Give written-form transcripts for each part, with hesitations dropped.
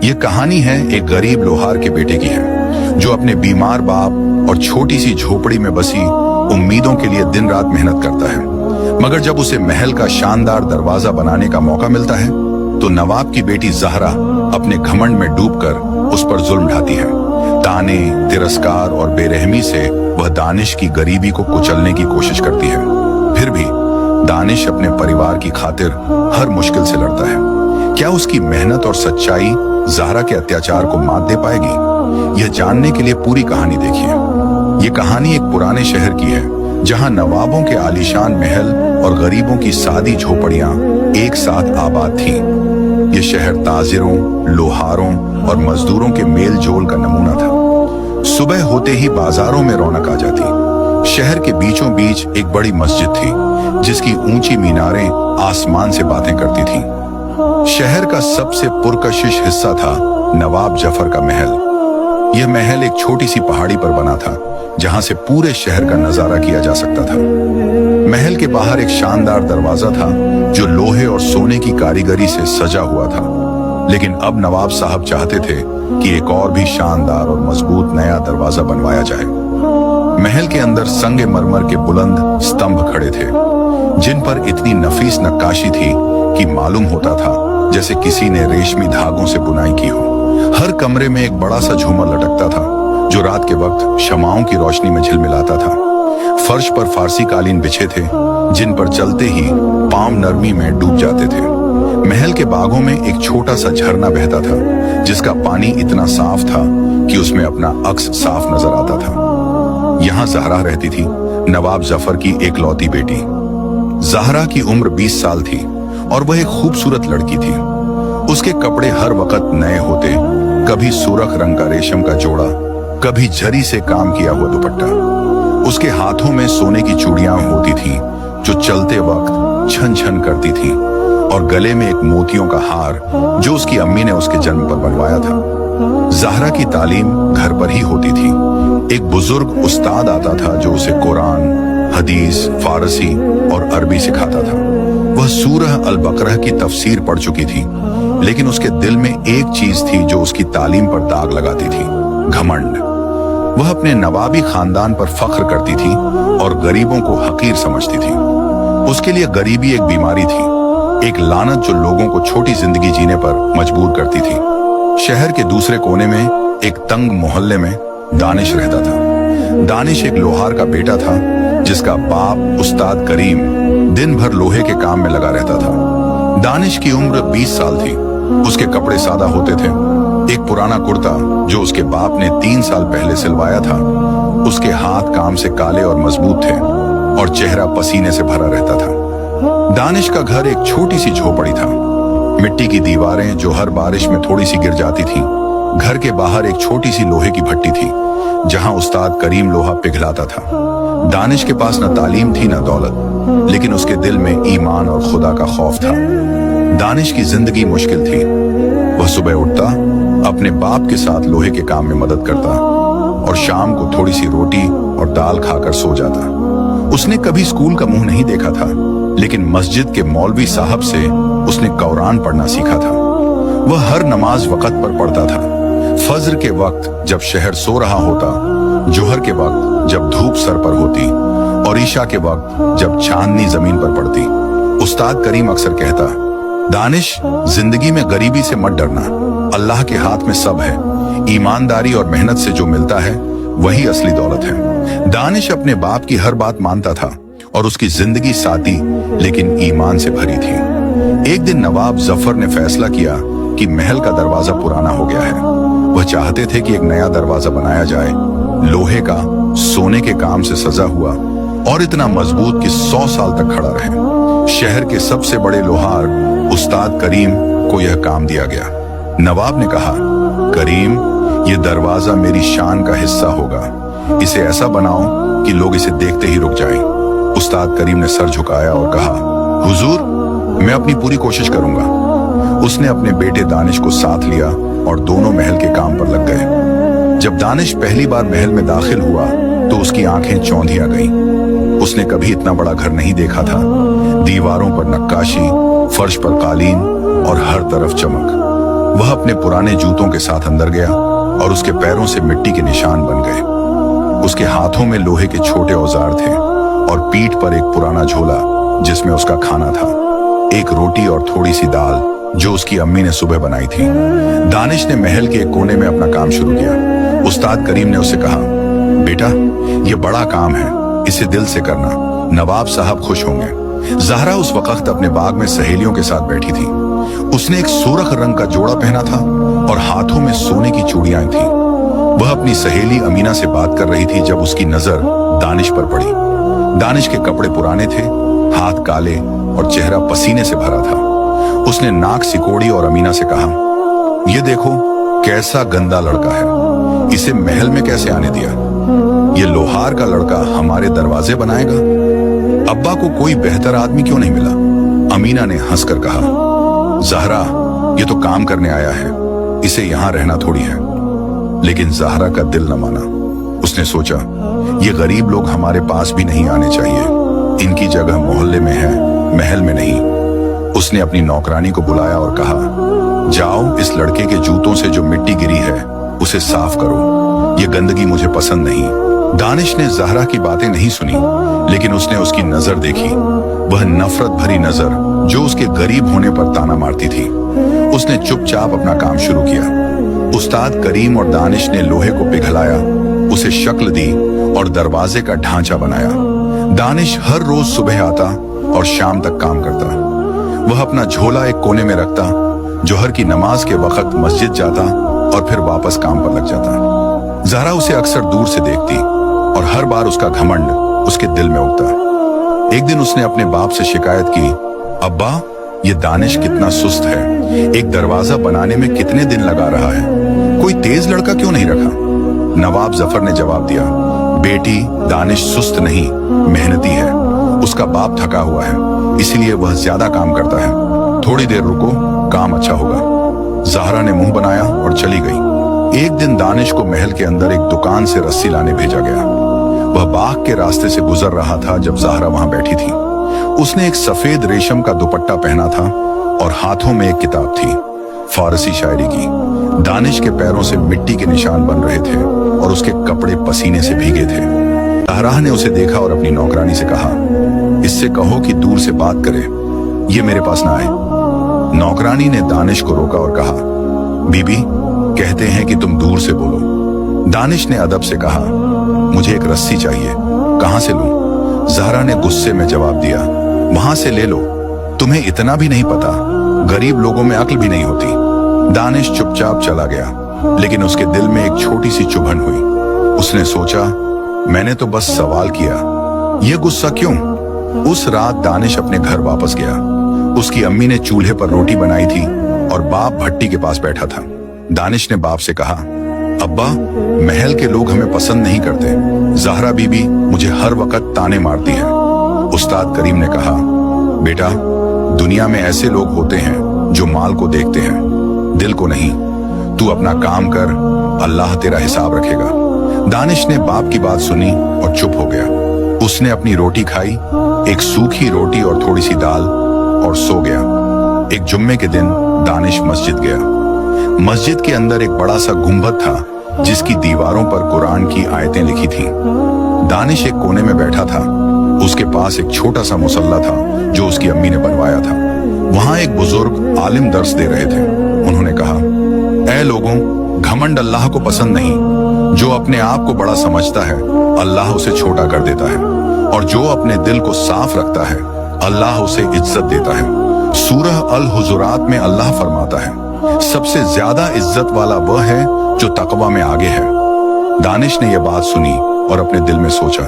ये कहानी है एक गरीब लोहार के बेटे की है, जो अपने बीमार बाप और छोटी सी झोपड़ी में बसी उम्मीदों के लिए दिन रात मेहनत करता है। मगर जब उसे महल का शानदार दरवाजा बनाने का मौका मिलता है तो नवाब की बेटी जहरा अपने घमंड में डूबकर उस पर जुल्म ढाती है। ताने, तिरस्कार और बेरहमी से वह दानिश की गरीबी को कुचलने की कोशिश करती है। फिर भी दानिश अपने परिवार की खातिर हर मुश्किल से लड़ता है। क्या उसकी मेहनत और सच्चाई ज़हरा के अत्याचार को मात दे पाएगी? यह जानने के लिए पूरी कहानी देखिए। ये कहानी एक पुराने शहर की है, जहां नवाबों के आलीशान महल और गरीबों की सादी झोपड़ियां एक साथ आबाद थीं। ये शहर ताजिरों, लोहारों और मजदूरों के मेल जोल का नमूना था। सुबह होते ही बाजारों में रौनक आ जाती। शहर के बीचों बीच एक बड़ी मस्जिद थी, जिसकी ऊंची मीनारें आसमान से बातें करती थीं। शहर का सबसे पुरकशिश हिस्सा था नवाब जफर का महल। यह महल एक छोटी सी पहाड़ी पर बना था, जहां से पूरे शहर का नजारा किया जा सकता था। महल के बाहर एक शानदार दरवाजा था, जो लोहे और सोने की कारीगरी से सजा हुआ था। लेकिन अब नवाब साहब चाहते थे कि एक और भी शानदार और मजबूत नया दरवाजा बनवाया जाए। महल के अंदर संगे मरमर के बुलंद स्तंभ खड़े थे, जिन पर इतनी नफीस नक्काशी थी कि मालूम होता था जैसे किसी ने रेशमी धागों से बुनाई की हो। हर कमरे में एक बड़ा सा झूमर लटकता था, जो रात के वक्त शमाओं की रोशनी में झिलमिलाता था। फर्श पर फारसी कालीन बिछे थे, जिन पर चलते ही पांव नरमी में डूब जाते थे। महल के बागों में एक छोटा सा झरना बहता था, जिसका पानी इतना साफ था कि उसमें अपना अक्स साफ नजर आता था। यहाँ जहरा रहती थी, नवाब जफर की एकलौती बेटी। जहरा की उम्र 20 साल थी और वह एक खूबसूरत लड़की थी। उसके कपड़े हर वक्त नए होते, कभी सुर्ख रंग का रेशम का जोड़ा, कभी जरी से काम किया हुआ दुपट्टा। उसके हाथों में सोने की चूड़ियां होती थीं, जो चलते वक्त छन छन करती थीं, और गले में एक मोतियों का हार, जो उसकी अम्मी ने उसके जन्म पर बनवाया था। जहरा की तालीम घर पर ही होती थी। एक बुजुर्ग उस्ताद आता था, जो उसे कुरान, हदीस, फारसी और अरबी सिखाता था। वह सूरह अल बकरह की तफसीर पढ़ चुकी थी, लेकिन उसके दिल में एक चीज थी जो उसकी तालीम पर दाग लगाती थी: घमंड। वह अपने नवाबी खानदान पर फख्र करती थी और गरीबों को हकीर समझती थी। उसके लिए गरीबी एक बीमारी थी, एक लानत जो लोगों को छोटी जिंदगी जीने पर मजबूर करती थी। शहर के दूसरे कोने में एक तंग मोहल्ले में दानिश रहता था। दानिश एक लोहार का बेटा था, जिसका बाप उस्ताद करीम दिन भर लोहे के काम में लगा रहता था। दानिश की उम्र 20 साल थी। उसके कपड़े सादा होते थे। एक पुराना कुर्ता, जो उसके बाप ने 3 साल पहले सिलवाया था, उसके हाथ काम से काले और मजबूत थे, और चेहरा पसीने से भरा रहता था। दानिश का घर एक छोटी सी झोपड़ी था। मिट्टी की दीवारें जो हर बारिश में थोड़ी सी गिर जाती थीं। घर के बाहर एक छोटी सी लोहे की भट्टी थी, जहां उस्ताद करीम लोहा पिघलाता था। दानिश के पास न तालीम थी न दौलत, लेकिन उसके दिल में ईमान और खुदा का खौफ था। दानिश की जिंदगी मुश्किल थी। वह सुबह उठता, अपने बाप के साथ लोहे के काम में मदद करता, और शाम को थोड़ी सी रोटी और दाल खाकर सो जाता। उसने कभी स्कूल का मुंह नहीं देखा था, लेकिन मस्जिद के मौलवी साहब से उसने कुरान पढ़ना सीखा था। वह हर नमाज वक्त पर पढ़ता था। फज्र के वक्त जब शहर सो रहा होता, जोहर के वक्त जब धूप सर पर होती, और ईशा के वक्त जब चांदनी जमीन पर पड़ती। उस्ताद करीम अक्सर कहता, दानिश, जिंदगी में गरीबी से मत डरना, अल्लाह के हाथ में सब है। ईमानदारी और मेहनत से जो मिलता है, वही असली दौलत है। दानिश अपने बाप की हर बात मानता था, और उसकी जिंदगी सादी लेकिन ईमान से भरी थी। एक दिन नवाब जफर ने फैसला किया कि महल का दरवाजा पुराना हो गया है। वह चाहते थे कि एक नया दरवाजा बनाया जाए, लोहे का, सोने के काम से सजा हुआ, और इतना मजबूत कि 100 साल तक खड़ा रहे। शहर के सबसे बड़े लोहार उस्ताद करीम को यह काम दिया गया। नवाब ने कहा, करीम, यह दरवाजा मेरी शान का हिस्सा होगा। इसे ऐसा बनाओ कि लोग इसे देखते ही रुक जाएं। उस्ताद करीम ने सर झुकाया और कहा, हुजूर, मैं अपनी पूरी कोशिश करूंगा। उसने अपने बेटे दानिश को साथ लिया और दोनों महल के काम पर लग गए। जब दानिश पहली बार महल में दाखिल हुआ तो उसकी आंखें चौंधिया गईं। उसने कभी इतना बड़ा घर नहीं देखा था। दीवारों पर नक्काशी, फर्श पर कालीन और हर तरफ चमक। वह अपने पुराने जूतों के साथ अंदर गया और उसके पैरों से मिट्टी के निशान बन गए। उसके हाथों में लोहे के छोटे औजार थे और पीठ पर एक पुराना झोला जिसमें उसका खाना था, एक रोटी और थोड़ी सी दाल जो उसकी अम्मी ने सुबह बनाई थी। दानिश ने महल के एक कोने में अपना काम शुरू किया। उस्ताद करीम ने उसे कहा, बेटा ये बड़ा काम है, इसे दिल से करना, नवाब साहब खुश होंगे। ज़हरा उस वक्त अपने बाग में सहेलियों के साथ बैठी थी। उसने एक सुर्ख रंग का जोड़ा पहना था और हाथों में सोने की चूड़ियां थीं। वह अपनी सहेली अमीना से बात कर रही थी जब उसकी नजर दानिश पर पड़ी। दानिश के कपड़े पुराने थे, हाथ काले और चेहरा पसीने से भरा था। उसने नाक सिकोड़ी और अमीना से कहा, ये देखो कैसा गंदा लड़का है, इसे महल में कैसे आने दिया? ये लोहार का लड़का हमारे दरवाजे बनाएगा? अब्बा को कोई बेहतर आदमी क्यों नहीं मिला? अमीना ने हंसकर कहा, ज़हरा ये तो काम करने आया है, इसे यहां रहना थोड़ी है। लेकिन ज़हरा का दिल न माना। उसने सोचा, ये गरीब लोग हमारे पास भी नहीं आने चाहिए, इनकी जगह मोहल्ले में है, महल में नहीं। उसने अपनी नौकरानी को बुलाया और कहा, जाओ इस लड़के के जूतों से जो मिट्टी गिरी है उसे साफ करो, ये गंदगी मुझे पसंद नहीं। दानिश ने ज़हरा की बातें नहीं सुनी, लेकिन उसने उसकी नजर देखी, वह नफरत भरी नजर जो उसके गरीब होने पर ताना मारती थी। उसने चुपचाप अपना काम शुरू किया। उस्ताद करीम और दानिश ने लोहे को पिघलाया, उसे शक्ल दी और दरवाजे का ढांचा बनाया। दानिश हर रोज सुबह आता और शाम तक काम करता। वह अपना झोला एक कोने में रखता, जोहर की नमाज के वक्त मस्जिद जाता और फिर वापस काम पर लग जाता। ज़हरा उसे अक्सर दूर से देखती और हर बार उसका घमंड उसके दिल में उगता। एक दिन उसने अपने बाप से शिकायत की, अब्बा ये दानिश कितना सुस्त है, एक दरवाजा बनाने में कितने दिन लगा रहा है, कोई तेज लड़का क्यों नहीं रखा? नवाब जफर ने जवाब दिया, बेटी दानिश सुस्त नहीं, मेहनती है, उसका बाप थका हुआ है, इसलिए वह ज्यादा काम करता है। थोड़ी देर रुको, काम अच्छा होगा। ज़हरा ने मुंह बनाया और चली गई। एक दिन दानिश को महल के अंदर एक दुकान से रस्सी लाने भेजा गया। वह बाग के रास्ते से गुजर रहा था जब ज़हरा वहां बैठी थी। उसने एक सफेद रेशम का दुपट्टा पहना था और हाथों में एक किताब थी, फारसी शायरी की। दानिश के पैरों से मिट्टी के निशान बन रहे थे और उसके कपड़े पसीने से भीगे थे। ज़हरा ने उसे देखा और अपनी नौकरानी से कहा, इससे कहो कि दूर से बात करे, ये मेरे पास ना आए। नौकरानी ने दानिश को रोका और कहा, बीबी कहते हैं कि तुम दूर से बोलो। दानिश ने अदब से कहा, मुझे एक रस्सी चाहिए, कहां से लूं? ज़हरा ने गुस्से में जवाब दिया, वहां से ले लो, तुम्हें इतना भी नहीं पता, गरीब लोगों में अक्ल भी नहीं होती। दानिश चुपचाप चला गया, लेकिन उसके दिल में एक छोटी सी चुभन हुई। उसने सोचा, मैंने तो बस सवाल किया, यह गुस्सा क्यों? उस रात दानिश अपने घर वापस गया। उसकी अम्मी ने चूल्हे पर रोटी बनाई थी और बाप भट्टी के पास बैठा था। दानिश ने बाप से कहा, अब्बा महल के लोग हमें पसंद नहीं करते, ज़हरा बीबी मुझे हर वक्त ताने मारती है। उस्ताद करीम ने कहा, बेटा दुनिया में ऐसे लोग होते हैं जो माल को देखते हैं, दिल को नहीं। तू अपना काम कर, अल्लाह तेरा हिसाब रखेगा। दानिश ने बाप की बात सुनी और चुप हो गया। उसने अपनी रोटी खाई, एक सूखी रोटी और थोड़ी सी दाल, और सो गया। एक जुम्मे के दिन दानिश मस्जिद गया। मस्जिद के अंदर एक बड़ा सा गुंबद था जिसकी दीवारों पर कुरान की आयतें लिखी थीं। दानिश एक कोने में बैठा था। उसके पास एक छोटा सा मुसल्ला था जो उसकी अम्मी ने बनवाया था। वहां एक बुजुर्ग आलिम दर्स दे रहे थे। उन्होंने कहा, ऐ लोगों, घमंड अल्लाह को पसंद नहीं। जो अपने आप को बड़ा समझता है अल्लाह उसे छोटा कर देता है, और जो अपने दिल को साफ रखता है अल्लाह उसे इज्जत देता है। सूरह अल हुजुरात में अल्लाह फरमाता है, सबसे ज्यादा इज्जत वाला वह है जो तकवा में आगे है। दानिश ने यह बात सुनी और अपने दिल में सोचा,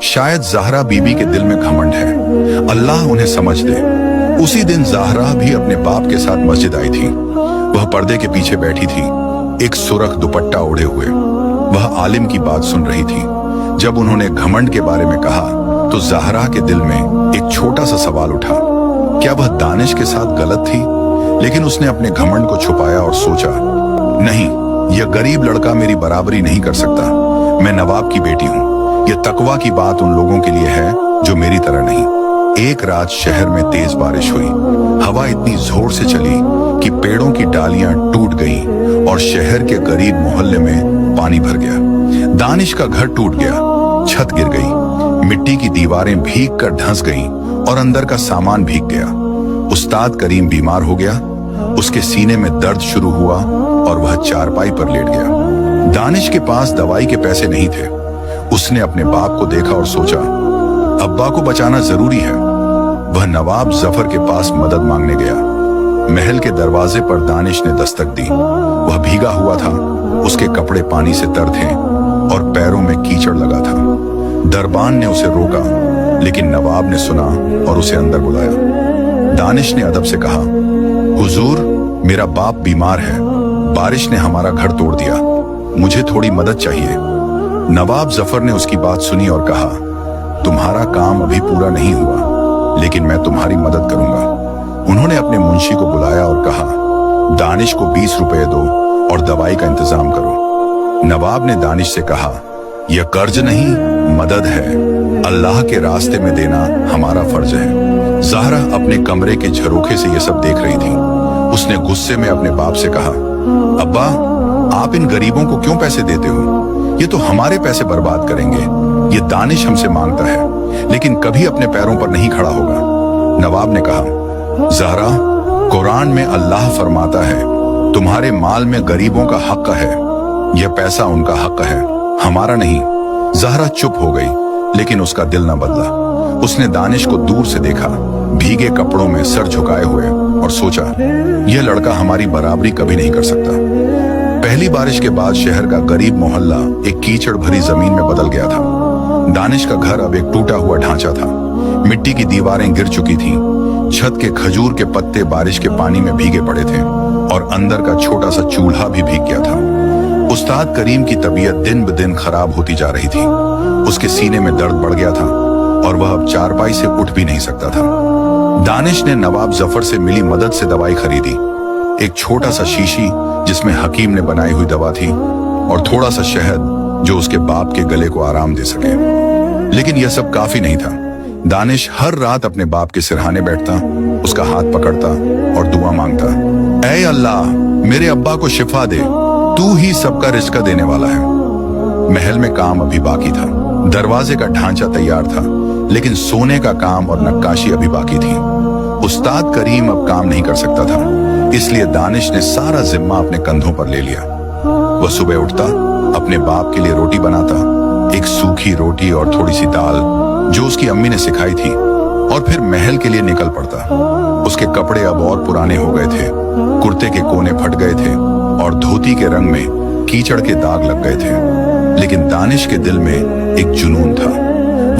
शायद ज़हरा बीबी के दिल में घमंड है, अल्लाह उन्हें समझ दे। उसी दिन ज़हरा भी अपने बाप के साथ मस्जिद आई थी। वह पर्दे के पीछे बैठी थी, एक सुर्ख दुपट्टा ओढ़े हुए। वह आलिम की बात सुन रही थी। जब उन्होंने घमंड के बारे में कहा तो ज़हरा के दिल में एक छोटा सा सवाल उठा, क्या वह दानिश के साथ गलत थी? लेकिन उसने अपने घमंड को छुपाया और सोचा, नहीं, यह गरीब लड़का मेरी बराबरी नहीं कर सकता। मैं नवाब की बेटी हूँ। यह तकवा की बात उन लोगों के लिए है जो मेरी तरह नहीं। एक रात शहर में तेज बारिश हुई। हवा इतनी जोर से चली कि पेड़ों की डालियां टूट गईं और शहर के गरीब मोहल्ले में पानी भर गया। दानिश का घर टूट गया, छत गिर गई, मिट्टी की दीवारें भीग कर धंस गईं और अंदर का सामान भीग गया। उस्ताद करीम बीमार हो गया, उसके सीने में दर्द शुरू हुआ और वह चारपाई पर लेट गया। दानिश के पास दवाई के पैसे नहीं थे। उसने अपने बाप को देखा और सोचा, अब्बा को बचाना जरूरी है। वह नवाब जफर के पास मदद मांगने गया। महल के दरवाजे पर दानिश ने दस्तक दी। वह भीगा हुआ था, उसके कपड़े पानी से तर थे और पैरों में कीचड़ लगा था। दरबान ने उसे रोका, लेकिन नवाब ने सुना और उसे अंदर बुलाया। दानिश ने अदब से कहा, हुजूर, मेरा बाप बीमार है, बारिश ने हमारा घर तोड़ दिया, मुझे थोड़ी मदद चाहिए। नवाब जफर ने उसकी बात सुनी और कहा, तुम्हारा काम अभी पूरा नहीं हुआ, लेकिन मैं तुम्हारी मदद करूंगा। उन्होंने अपने मुंशी को बुलाया और कहा, दानिश को 20 रुपए दो और दवाई का इंतजाम करो। नवाब ने दानिश से कहा, यह कर्ज नहीं, मदद है। अल्लाह के रास्ते में देना हमारा फर्ज है। ज़हरा अपने कमरे के झरोखे से यह सब देख रही थी। उसने गुस्से में अपने बाप से कहा, अब्बा, आप इन गरीबों को क्यों पैसे देते हो? ये तो हमारे पैसे बर्बाद करेंगे। ये दानिश हमसे मांगता है, लेकिन कभी अपने पैरों पर नहीं खड़ा होगा। नवाब ने कहा, ज़हरा, कुरान में अल्लाह फरमाता है, तुम्हारे माल में गरीबों का हक है। यह पैसा उनका हक है, हमारा नहीं। ज़हरा चुप हो गई, लेकिन उसका दिल न बदला। उसने दानिश को दूर से देखा, भीगे कपड़ों में सर झुकाए हुए, और सोचा, यह लड़का हमारी बराबरी कभी नहीं कर सकता। पहली बारिश के बाद शहर का गरीब मोहल्ला एक कीचड़ भरी जमीन में बदल गया था। दानिश का घर अब एक टूटा हुआ ढांचा था। मिट्टी की दीवारें गिर चुकी थीं, छत के खजूर के पत्ते बारिश के पानी में भीगे पड़े थे और अंदर का छोटा सा चूल्हा भी भीग गया था। उस्ताद करीम की तबीयत दिन ब दिन खराब होती जा रही थी। उसके सीने में दर्द बढ़ गया था और वह अब चारपाई से उठ भी नहीं सकता था। दानिश ने नवाब जफर से मिली मदद से दवाई खरीदी। एक छोटा सा शीशी जिसमें हकीम ने बनाई हुई दवा थी और थोड़ा सा शहद जो उसके बाप के गले को आराम दे सके। लेकिन यह सब काफी नहीं था। दानिश हर रात अपने बाप के सिरहाने बैठता, उसका हाथ पकड़ता और दुआ मांगता, ऐ अल्लाह, मेरे अब्बा को शिफा दे, तू ही सबका रिज़्क देने वाला है। महल में काम अभी बाकी था। दरवाजे का ढांचा तैयार था, लेकिन सोने का काम और नक्काशी अभी बाकी थी। उस्ताद करीम अब काम नहीं कर सकता था, इसलिए दानिश ने सारा जिम्मा अपने कंधों पर ले लिया। वह सुबह उठता, अपने बाप के लिए रोटी बनाता, एक सूखी रोटी और थोड़ी सी दाल जो उसकी अम्मी ने सिखाई थी, और फिर महल के लिए निकल पड़ता। उसके कपड़े अब और पुराने हो गए थे, कुर्ते के कोने फट गए थे और धोती के रंग में कीचड़ के दाग लग गए थे। लेकिन दानिश के दिल में एक जुनून था।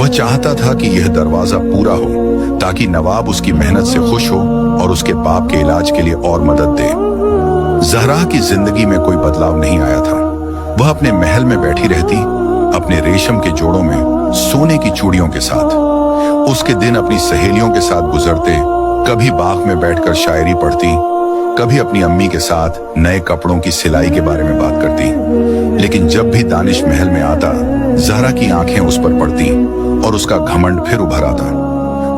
वह चाहता था कि यह दरवाजा पूरा हो, ताकि नवाब उसकी मेहनत से खुश हो और उसके बाप के इलाज के लिए और मदद दे। ज़हरा की जिंदगी में कोई बदलाव नहीं आया था। वह अपने महल में बैठी रहती, अपने रेशम के जोड़ों में सोने की चूड़ियों के साथ। उसके दिन अपनी सहेलियों के साथ गुजरते, कभी बाग में बैठकर शायरी पढ़ती, कभी अपनी अम्मी के साथ नए कपड़ों की सिलाई के बारे में बात करती। लेकिन जब भी दानिश महल में आता, ज़हरा की आंखें उस पर पड़ती और उसका घमंड फिर उभर आता।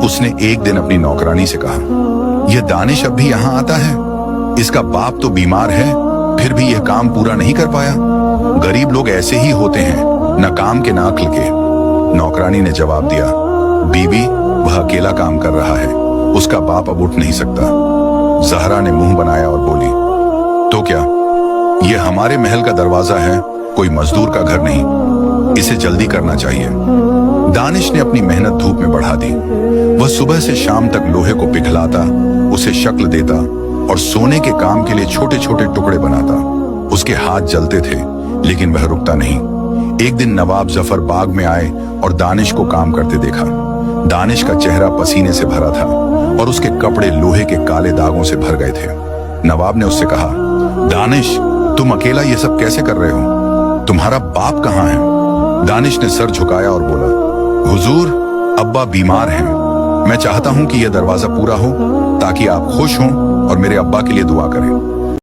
उसने एक दिन अपनी नौकरानी से कहा, यह दानिश अब भी यहाँ आता है? इसका बाप तो बीमार है, फिर भी यह काम पूरा नहीं कर पाया। गरीब लोग ऐसे ही होते हैं, न काम के न अक्ल के। नौकरानी ने जवाब दिया, बीवी, वह अकेला काम कर रहा है, उसका बाप अब उठ नहीं सकता। ज़हरा ने मुंह बनाया और बोली, तो क्या, यह हमारे महल का दरवाजा है, कोई मजदूर का घर नहीं। इसे जल्दी करना चाहिए। दानिश ने अपनी मेहनत धूप में बढ़ा दी। वह सुबह से शाम तक लोहे को पिघलाता, उसे शक्ल देता और सोने के काम के लिए छोटे छोटे टुकड़े बनाता। उसके हाथ जलते थे, लेकिन वह रुकता नहीं। एक दिन नवाब जफर बाग में आए और दानिश को काम करते देखा। दानिश का चेहरा पसीने से भरा था और उसके कपड़े लोहे के काले दागों से भर गए थे। नवाब ने उससे कहा, दानिश, तुम अकेला ये सब कैसे कर रहे हो? तुम्हारा बाप कहाँ है? दानिश ने सर झुकाया और बोला, हुजूर, अब्बा बीमार हैं। मैं चाहता हूं कि यह दरवाजा पूरा हो, ताकि आप खुश हों और मेरे अब्बा के लिए दुआ करें।